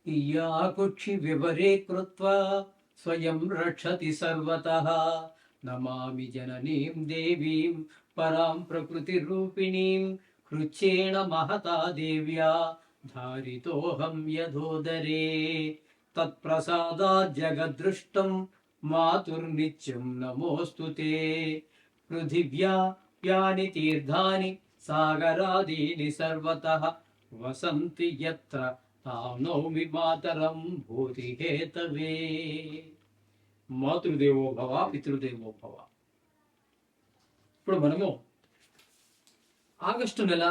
ఇయాకుక్షి వివరే కృత్వా స్వయం రక్షతి సర్వతః నమామి జననీం దేవీం పరాం ప్రకృతి రూపిణీం కృచ్ఛేణ మహతా దేవ్యా ధారితోహం యథోదరే తత్ప్రసాదాత్ జగదృష్టం మాతుర్నిత్యం నమోస్తుతే పృథివ్యా యాని తీర్థాని సాగరాదీని సర్వతః వసంతి యత్ర తాం నౌమి మాతరం భూతి హేతవే. మాతృదేవో భవ పితృదేవో భవ. ఇప్పుడు మనము ఆగస్టు నెల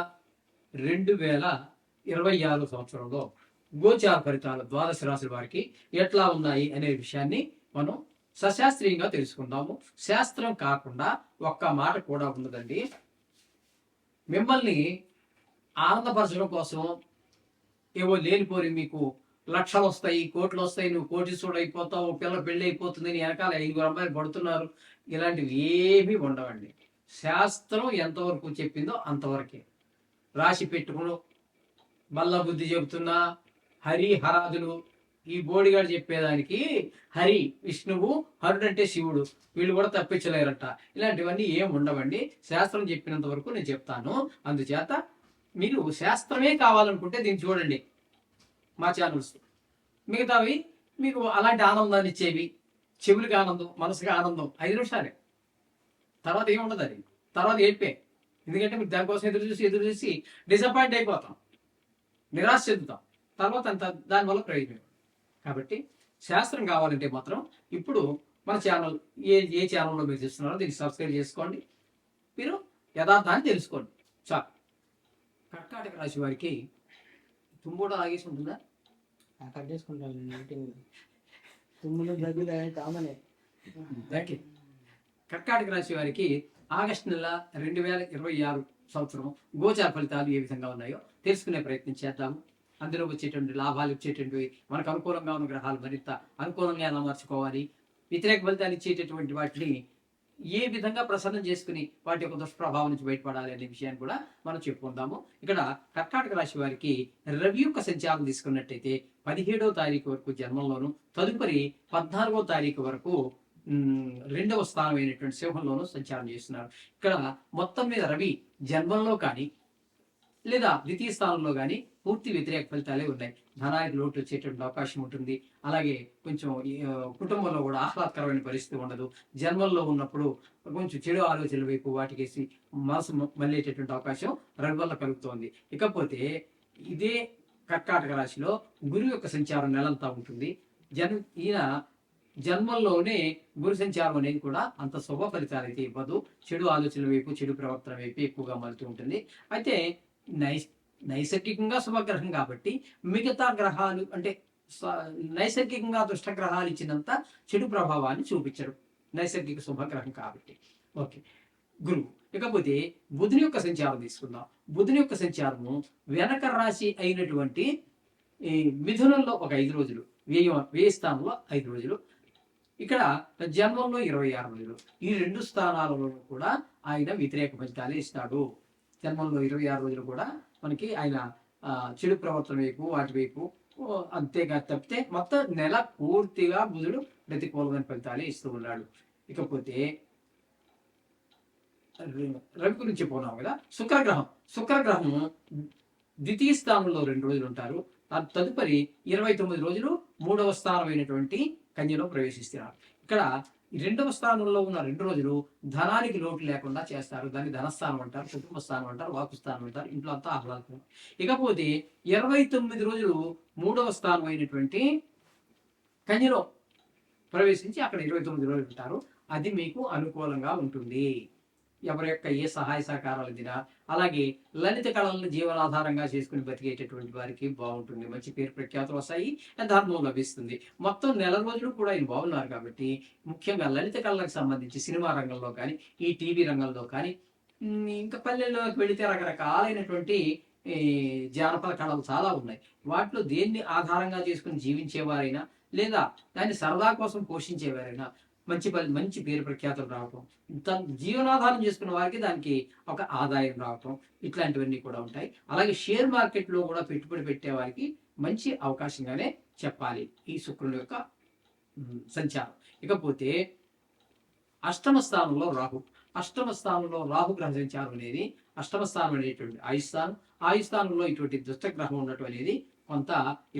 2026 సంవత్సరంలో గోచార ఫలితాలు ద్వాదశ రాశుల వారికి ఎట్లా ఉన్నాయి అనే విషయాన్ని మనం సశాస్త్రీయంగా తెలుసుకుందాము. శాస్త్రం కాకుండా ఒక్క మాట కూడా ఉండదండి. మిమ్మల్ని ఆనందపరచడం కోసం ఏవో లేనిపోరి మీకు లక్షలు వస్తాయి, కోట్లు వస్తాయి, నువ్వు కోటీశ్వరుడు అయిపోతావు, పిల్ల పెళ్ళి అయిపోతుంది, వెనకాల 5 అమ్మాయిలు పడుతున్నారు, ఇలాంటివి ఏమీ ఉండవండి. శాస్త్రం ఎంతవరకు చెప్పిందో అంతవరకే. రాశి పెట్టుకుని బల్ల బుద్ధి చెబుతున్నా హరి హరాదులు, ఈ బోడిగాడు చెప్పేదానికి హరి విష్ణువు, హరుడు అంటే శివుడు, వీళ్ళు కూడా తప్పించలేరట. ఇలాంటివన్నీ ఏం ఉండవండి. శాస్త్రం చెప్పినంత వరకు నేను చెప్తాను. అందుచేత మీరు శాస్త్రమే కావాలనుకుంటే దీన్ని చూడండి మా ఛానల్స్. మిగతావి మీకు అలాంటి ఆనందాన్ని ఇచ్చేవి, చెవులకి ఆనందం, మనసుకి ఆనందం 5 నిమిషాలే, తర్వాత ఏముండదు. అది తర్వాత ఏడ్పే. ఎందుకంటే మీరు దానికోసం ఎదురు చూసి డిసప్పాయింట్ అయిపోతాం, నిరాశ చెందుతాం, తర్వాత అంత దానివల్ల ప్రయోజనం. కాబట్టి శాస్త్రం కావాలంటే మాత్రం ఇప్పుడు మన ఛానల్ ఏ ఛానల్లో మీరు చూస్తున్నారో దీన్ని సబ్స్క్రైబ్ చేసుకోండి. మీరు యథార్థాన్ని తెలుసుకోండి చాలు. కర్కాటక రాశి వారికి తుమ్ముడు ఆగేసి ఉంటుందా? కట్ చేసుకుంటాను. తుమ్ముడు దగ్గర కామనే. కర్కాటక రాశి వారికి ఆగస్టు నెల 2026 సంవత్సరం గోచార ఫలితాలు ఏ విధంగా ఉన్నాయో తెలుసుకునే ప్రయత్నం చేద్దాము. అందులో వచ్చేటువంటి లాభాలు ఇచ్చేటువంటివి, మనకు అనుకూలంగా ఉన్న గ్రహాలు మరింత అనుకూలంగా ఎలా మార్చుకోవాలి, వ్యతిరేక ఫలితాలు ఇచ్చేటటువంటి వాటిని ఏ విధంగా ప్రసన్నం చేసుకుని వాటి యొక్క దుష్ప్రభావం నుంచి బయటపడాలి అనే విషయాన్ని కూడా మనం చెప్పుకుందాము. ఇక్కడ కర్కాటక రాశి వారికి రవి యొక్క సంచారం తీసుకున్నట్టయితే 17వ తారీఖు వరకు జన్మంలోను, తదుపరి 14వ తారీఖు వరకు 2వ స్థానం అయినటువంటి సింహంలోనూ సంచారం చేస్తున్నారు. ఇక్కడ మొత్తం మీద రవి జన్మంలో కానీ లేదా ద్వితీయ స్థానంలో కానీ పూర్తి వ్యతిరేక ఫలితాలే ఉన్నాయి. ధనానికి లోటు వచ్చేటువంటి అవకాశం ఉంటుంది. అలాగే కొంచెం కుటుంబంలో కూడా ఆహ్లాదకరమైన పరిస్థితి ఉండదు. జన్మల్లో ఉన్నప్పుడు కొంచెం చెడు ఆలోచనల వైపు వాటికేసి మనసు మళ్ళేటటువంటి అవకాశం రవి వల్ల కలుగుతోంది. ఇకపోతే ఇదే కర్కాటక రాశిలో గురువు యొక్క సంచారం నెలంతా ఉంటుంది. ఈయన జన్మల్లోనే గురు సంచారం అనేది కూడా అంత శుభ ఫలితాలు అయితే ఇవ్వదు. చెడు ఆలోచనల వైపు, చెడు ప్రవర్తన వైపు ఎక్కువగా మలుతూ ఉంటుంది. అయితే నైసర్గికంగా శుభగ్రహం కాబట్టి మిగతా గ్రహాలు అంటే నైసర్గికంగా దుష్టగ్రహాలు ఇచ్చినంత చెడు ప్రభావాన్ని చూపించరు, నైసర్గిక శుభగ్రహం కాబట్టి. ఓకే, గురువు. ఇకపోతే బుధుని యొక్క సంచారం తీసుకుందాం. బుధుని యొక్క సంచారము వెనక రాశి అయినటువంటి ఈ మిథునంలో ఒక 5 రోజులు, వ్యయ స్థానంలో 5 రోజులు, ఇక్కడ జన్మంలో 26 రోజులు. ఈ 2 స్థానాలలో కూడా ఆయన వ్యతిరేక ఫలితాలే ఇస్తాడు. జన్మంలో 26 రోజులు కూడా మనకి ఆయన చెడు ప్రవర్తన వైపు, వాటి వైపు అంతేగా తప్పితే మొత్తం నెల పూర్తిగా బుధుడు ప్రతికూలమైన ఫలితాలే ఇస్తూ ఉన్నాడు. ఇకపోతే రవి గురించి పోనాం కదా. శుక్రగ్రహం ద్వితీయ స్థానంలో 2 రోజులు ఉంటారు. తదుపరి 29 రోజులు 3వ స్థానం అయినటువంటి కన్యలో ప్రవేశిస్తున్నారు. ఇక్కడ 2వ స్థానంలో ఉన్న 2 రోజులు ధనానికి లోటు లేకుండా చేస్తారు. దాన్ని ధనస్థానం అంటారు, కుటుంబ స్థానం అంటారు, వాకుస్థానం అంటారు. ఇంట్లో అంతా ఆహ్లాదకరం. ఇకపోతే 29 రోజులు 3వ స్థానం అయినటువంటి కన్యలో ప్రవేశించి అక్కడ 29 రోజులు ఉంటారు. అది మీకు అనుకూలంగా ఉంటుంది. ఎవరి యొక్క ఏ సహాయ సహకారాలు దినా, అలాగే లలిత కళలను జీవనాధారంగా చేసుకుని బతికేటటువంటి వారికి బాగుంటుంది. మంచి పేరు ప్రఖ్యాతులు వస్తాయి, ధర్మం లభిస్తుంది. మొత్తం నెల రోజులు కూడా ఆయన బాగున్నారు కాబట్టి ముఖ్యంగా లలిత కళలకు సంబంధించి సినిమా రంగంలో కానీ, ఈ టీవీ రంగంలో కానీ, ఇంకా పల్లెల్లోకి వెళితే రకరకాలైనటువంటి జానపద కళలు చాలా ఉన్నాయి. వాటిలో దేన్ని ఆధారంగా చేసుకుని జీవించేవారైనా లేదా దాన్ని సరదా కోసం పోషించేవారైనా మంచి పేరు ప్రఖ్యాతులు రావటం, జీవనాధారం చేసుకున్న వారికి దానికి ఒక ఆదాయం రావటం, ఇట్లాంటివన్నీ కూడా ఉంటాయి. అలాగే షేర్ మార్కెట్లో కూడా పెట్టుబడి పెట్టే వారికి మంచి అవకాశంగానే చెప్పాలి ఈ శుక్రుని యొక్క సంచారం. ఇకపోతే అష్టమ స్థానంలో రాహు. అష్టమ స్థానంలో రాహు గ్రహ సంచారం అనేది, అష్టమ స్థానం అనేటువంటి ఆయుస్థానం, ఆయుస్థానంలో ఇటువంటి దుష్టగ్రహం ఉండటం అనేది కొంత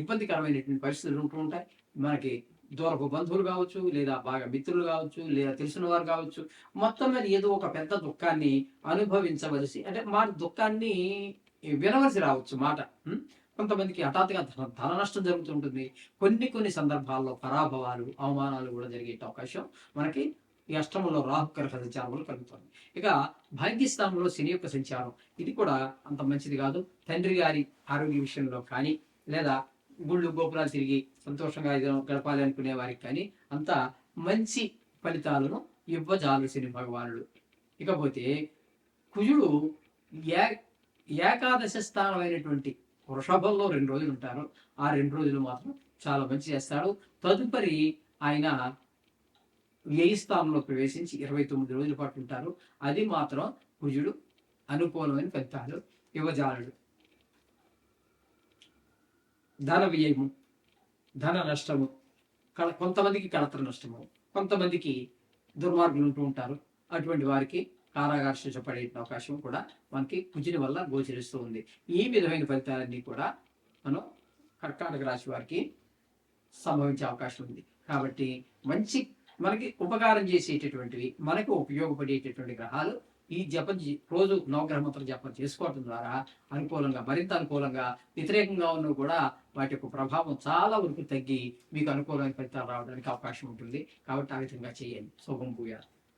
ఇబ్బందికరమైనటువంటి పరిస్థితులు ఉంటూ ఉంటాయి. మనకి దూరపు బంధువులు కావచ్చు, లేదా బాగా మిత్రులు కావచ్చు, లేదా తెలిసిన వారు కావచ్చు, మొత్తం మీద ఏదో ఒక పెద్ద దుఃఖాన్ని అనుభవించవలసి, అంటే మాట దుఃఖాన్ని వినవలసి రావచ్చు మాట. కొంతమందికి హఠాత్తుగా ధన నష్టం జరుగుతుంటుంది. కొన్ని సందర్భాల్లో పరాభవాలు, అవమానాలు కూడా జరిగే అవకాశం మనకి ఈ అష్టమంలో రాహు గ్రహ సంచారం వల్ల కలుగుతుంది. ఇక భాగ్యస్థానంలో శని యొక్క సంచారం, ఇది కూడా అంత మంచిది కాదు. తండ్రి గారి ఆరోగ్య విషయంలో కానీ, లేదా గుళ్ళు గోపురాలు తిరిగి సంతోషంగా గడపాలి అనుకునే వారికి కానీ అంత మంచి ఫలితాలను ఇవ్వజాలు శని భగవానుడు. ఇకపోతే కుజుడు ఏకాదశ స్థానమైనటువంటి వృషభంలో 2 రోజులు ఉంటారు. ఆ 2 రోజులు మాత్రం చాలా మంచి చేస్తాడు. తదుపరి ఆయన వ్యయ స్థానంలో ప్రవేశించి 29 రోజుల పాటు ఉంటారు. అది మాత్రం కుజుడు అనుకూలమైన ఫలితాలు ఇవ్వజాలడు. ధన వ్యయము, ధన నష్టము, కొంతమందికి కళత్ర నష్టము, కొంతమందికి దుర్మార్గులు ఉంటూ ఉంటారు. అటువంటి వారికి కారాగార శిక్ష పడే అవకాశం కూడా మనకి కుజుని వల్ల గోచరిస్తూ ఉంది. ఈ విధమైన ఫలితాలన్నీ కూడా మనం కర్కాటక రాశి వారికి సంభవించే అవకాశం ఉంది. కాబట్టి మంచి మనకి ఉపకారం చేసేటటువంటివి, మనకు ఉపయోగపడేటటువంటి గ్రహాలు ఈ జపం రోజు నవగ్రహ మంత్ర జపం చేసుకోవడం ద్వారా మరింత అనుకూలంగా, వ్యతిరేకంగా ఉన్న కూడా వాటి యొక్క ప్రభావం చాలా వరకు తగ్గి మీకు అనుకూలమైన ఫలితాలు రావడానికి అవకాశం ఉంటుంది. కాబట్టి ఆ విధంగా చేయండి. శుభం భూయాలు.